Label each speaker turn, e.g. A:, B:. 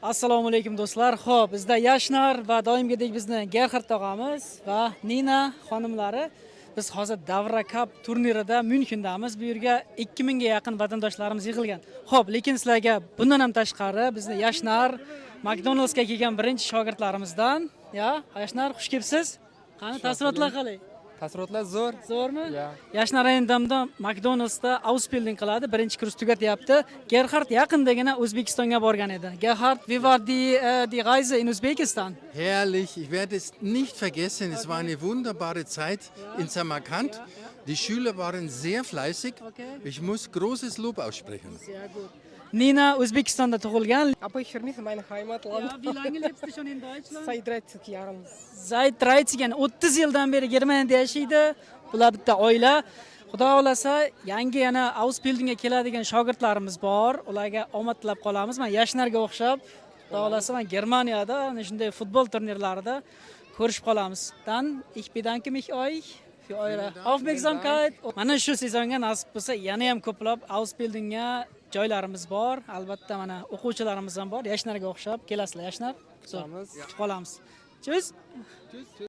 A: Assalomu alaykum do'stlar. Xo'p, bizda Yashnar va doimgidek bizni Gerhard tog'amiz va Nina xonimlari. Biz hozir Davra Cup turnirida Münchendamiz. Bu yerga 2000 ga yaqin vatandoshlarimiz yig'ilgan. Xo'p, lekin sizlarga bundan ham tashqari bizni Yashnar McDonald'sga kelgan birinchi shogirdlarimizdan, Yashnar, xush kelibsiz. Qani taassurotlar qalay?
B: Taassurotlar zo'r.
A: Zo'rmi?
B: Ya.
A: Yashnar ayndamda McDonald'sda Ausbildung qiladi, birinchi kurs tugatyapti. Gerhard yaqindagina O'zbekistonga borgan edi. Gerhard, wie war die Reise in Usbekistan?
C: Herrlich, ich werde es nicht vergessen. Es war eine wunderbare Zeit in Samarkand. Die Schüler waren sehr fleißig. Ich muss großes Lob aussprechen.
A: Sehr gut. Nina O'zbekistonda tug'ilgan.
D: Aber ich vermisse mein Heimatland.
A: Ja, wie lange lebst du schon in Deutschland?
D: Seit 30 Jahren.
A: Seit 30 yani 30 yildan beri Germaniyada yashaydi. Bular bitta oila. Xudo xolasa, yangi yana Ausbildungga keladigan shogirdlarimiz bor. Ularga omad tilab qolamiz. Men Yashnarga o'xshab, xudo xolasa men Germaniyada ana shunday futbol turnirlarida ko'rishib qolamiz. Ich bedanke mich euch für eure Aufmerksamkeit. Mana shu sezonga nasib bo'lsa, yana ham ko'plab Ausbildungga joylarimiz bor. Albatta mana o'quvchilarimiz ham bor. Yashnarga o'xshab kelasizlar, Yashnar. Kutib qolamiz. Tschüss.